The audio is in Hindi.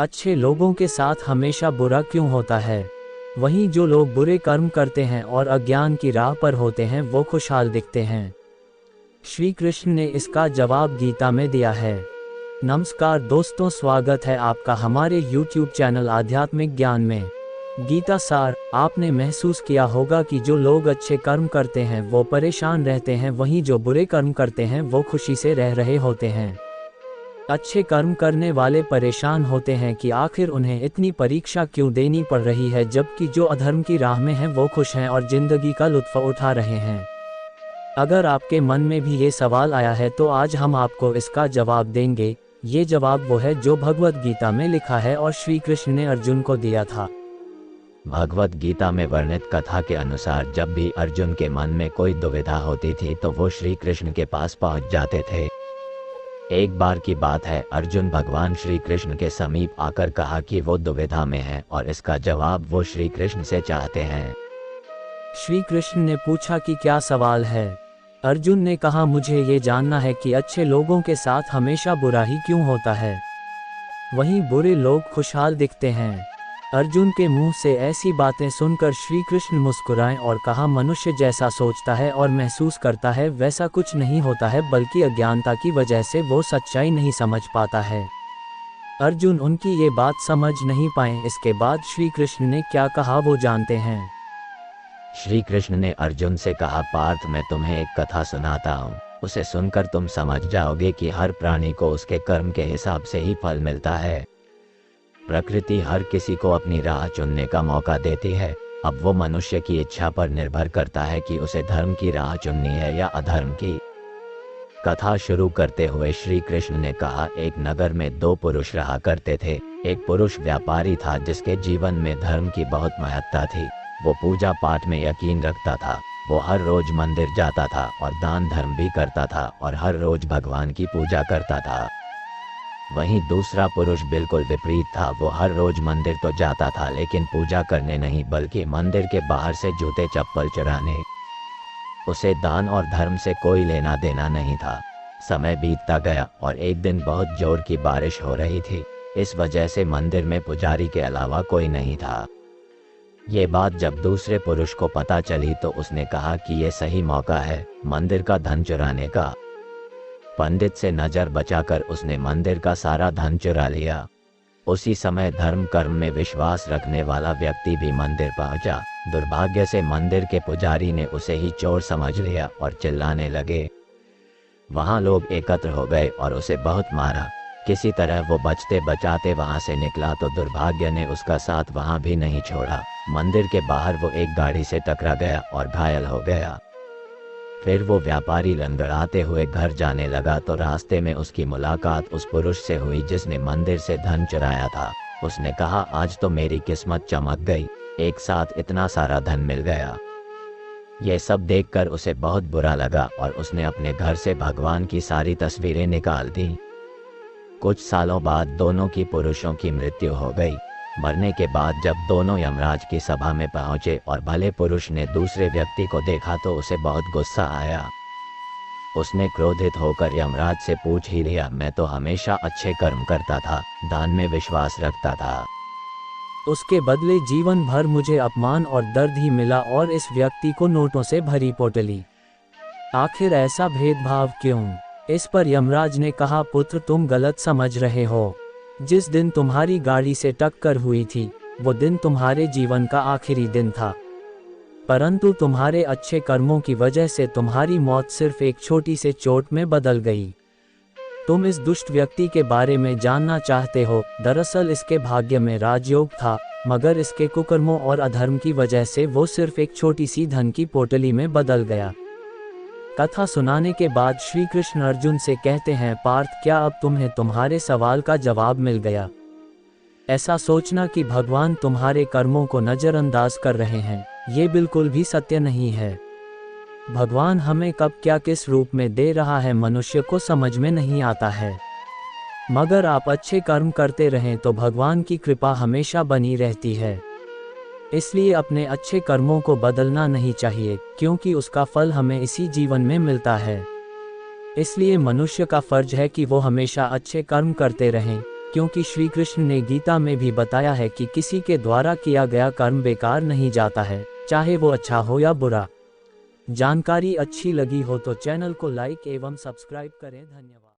अच्छे लोगों के साथ हमेशा बुरा क्यों होता है? वहीं जो लोग बुरे कर्म करते हैं और अज्ञान की राह पर होते हैं वो खुशहाल दिखते हैं। श्री कृष्ण ने इसका जवाब गीता में दिया है। नमस्कार दोस्तों, स्वागत है आपका हमारे YouTube चैनल आध्यात्मिक ज्ञान में। गीता सार। आपने महसूस किया होगा कि जो लोग अच्छे कर्म करते हैं वो परेशान रहते हैं, वहीं जो बुरे कर्म करते हैं वो खुशी से रह रहे होते हैं। अच्छे कर्म करने वाले परेशान होते हैं कि आखिर उन्हें इतनी परीक्षा क्यों देनी पड़ रही है, जबकि जो अधर्म की राह में हैं वो खुश हैं और जिंदगी का लुत्फ उठा रहे हैं। अगर आपके मन में भी ये सवाल आया है तो आज हम आपको इसका जवाब देंगे। ये जवाब वो है जो भगवत गीता में लिखा है और श्री कृष्ण ने अर्जुन को दिया था। भगवत गीता में वर्णित कथा के अनुसार जब भी अर्जुन के मन में कोई दुविधा होती थी तो वो श्री कृष्ण के पास पहुंच जाते थे। एक बार की बात है, अर्जुन भगवान श्री कृष्ण के समीप आकर कहा कि वो दुविधा में है और इसका जवाब वो श्री कृष्ण से चाहते हैं। श्री कृष्ण ने पूछा कि क्या सवाल है? अर्जुन ने कहा, मुझे ये जानना है कि अच्छे लोगों के साथ हमेशा बुरा ही क्यों होता है, वहीं बुरे लोग खुशहाल दिखते हैं। अर्जुन के मुंह से ऐसी बातें सुनकर श्री कृष्ण मुस्कुराए और कहा, मनुष्य जैसा सोचता है और महसूस करता है वैसा कुछ नहीं होता है, बल्कि अज्ञानता की वजह से वो सच्चाई नहीं समझ पाता है। अर्जुन उनकी ये बात समझ नहीं पाए। इसके बाद श्री कृष्ण ने क्या कहा वो जानते हैं। श्री कृष्ण ने अर्जुन से कहा, पार्थ मैं तुम्हें एक कथा सुनाता हूँ, उसे सुनकर तुम समझ जाओगे कि हर प्राणी को उसके कर्म के हिसाब से ही फल मिलता है। प्रकृति हर किसी को अपनी राह चुनने का मौका देती है। अब वो मनुष्य की इच्छा पर निर्भर करता है कि उसे धर्म की राह चुननी है या अधर्म की। कथा शुरू करते हुए श्री कृष्ण ने कहा, एक नगर में दो पुरुष रहा करते थे। एक पुरुष व्यापारी था जिसके जीवन में धर्म की बहुत महत्ता थी। वो पूजा पाठ में यकीन रखता था। वो हर रोज मंदिर जाता था और दान धर्म भी करता था और हर रोज भगवान की पूजा करता था। वहीं दूसरा पुरुष बिल्कुल विपरीत था। वो हर रोज मंदिर तो जाता था लेकिन पूजा करने नहीं, बल्कि मंदिर के बाहर से जूते चप्पल चुराने। उसे दान और धर्म से कोई लेना देना नहीं था। समय बीतता गया और एक दिन बहुत जोर की बारिश हो रही थी। इस वजह से मंदिर में पुजारी के अलावा कोई नहीं था। ये बात जब दूसरे पुरुष को पता चली तो उसने कहा कि ये सही मौका है मंदिर का धन चुराने का। पंडित से नजर बचाकर उसने मंदिर का सारा धन चुरा लिया। उसी समय धर्म कर्म में विश्वास रखने वाला व्यक्ति भी मंदिर पहुंचा। दुर्भाग्य से मंदिर के पुजारी ने उसे ही चोर समझ लिया और चिल्लाने लगे। वहां लोग एकत्र हो गए और उसे बहुत मारा। किसी तरह वो बचते बचाते वहां से निकला तो दुर्भाग्य ने उसका साथ वहां भी नहीं छोड़ा। मंदिर के बाहर वो एक गाड़ी से टकरा गया और घायल हो गया। फिर वो व्यापारी लंगड़ाते हुए घर जाने लगा तो रास्ते में उसकी मुलाकात उस पुरुष से हुई जिसने मंदिर से धन चुराया था। उसने कहा, आज तो मेरी किस्मत चमक गई, एक साथ इतना सारा धन मिल गया। यह सब देखकर उसे बहुत बुरा लगा और उसने अपने घर से भगवान की सारी तस्वीरें निकाल दी। कुछ सालों बाद दोनों की पुरुषों की मृत्यु हो गई। मरने के बाद जब दोनों यमराज की सभा में पहुंचे और भले पुरुष ने दूसरे व्यक्ति को देखा तो उसे बहुत गुस्सा आया। उसने क्रोधित होकर यमराज से पूछ ही लिया, मैं तो हमेशा अच्छे कर्म करता था, दान में विश्वास रखता था, उसके बदले जीवन भर मुझे अपमान और दर्द ही मिला और इस व्यक्ति को नोटों से भरी पोटली। आखिर ऐसा भेदभाव क्यों? इस पर यमराज ने कहा, पुत्र तुम गलत समझ रहे हो। जिस दिन तुम्हारी गाड़ी से टक्कर हुई थी वो दिन तुम्हारे जीवन का आखिरी दिन था, परंतु तुम्हारे अच्छे कर्मों की वजह से तुम्हारी मौत सिर्फ एक छोटी से चोट में बदल गई। तुम इस दुष्ट व्यक्ति के बारे में जानना चाहते हो। दरअसल इसके भाग्य में राजयोग था, मगर इसके कुकर्मों और अधर्म की वजह से वो सिर्फ एक छोटी सी धन की पोटली में बदल गया। कथा सुनाने के बाद श्री कृष्ण अर्जुन से कहते हैं, पार्थ क्या अब तुम्हें तुम्हारे सवाल का जवाब मिल गया? ऐसा सोचना कि भगवान तुम्हारे कर्मों को नज़रअंदाज कर रहे हैं, ये बिल्कुल भी सत्य नहीं है। भगवान हमें कब क्या किस रूप में दे रहा है मनुष्य को समझ में नहीं आता है। मगर आप अच्छे कर्म करते रहें तो भगवान की कृपा हमेशा बनी रहती है। इसलिए अपने अच्छे कर्मों को बदलना नहीं चाहिए, क्योंकि उसका फल हमें इसी जीवन में मिलता है। इसलिए मनुष्य का फर्ज है कि वो हमेशा अच्छे कर्म करते रहें, क्योंकि श्री कृष्ण ने गीता में भी बताया है कि किसी के द्वारा किया गया कर्म बेकार नहीं जाता है, चाहे वो अच्छा हो या बुरा। जानकारी अच्छी लगी हो तो चैनल को लाइक एवं सब्सक्राइब करें। धन्यवाद।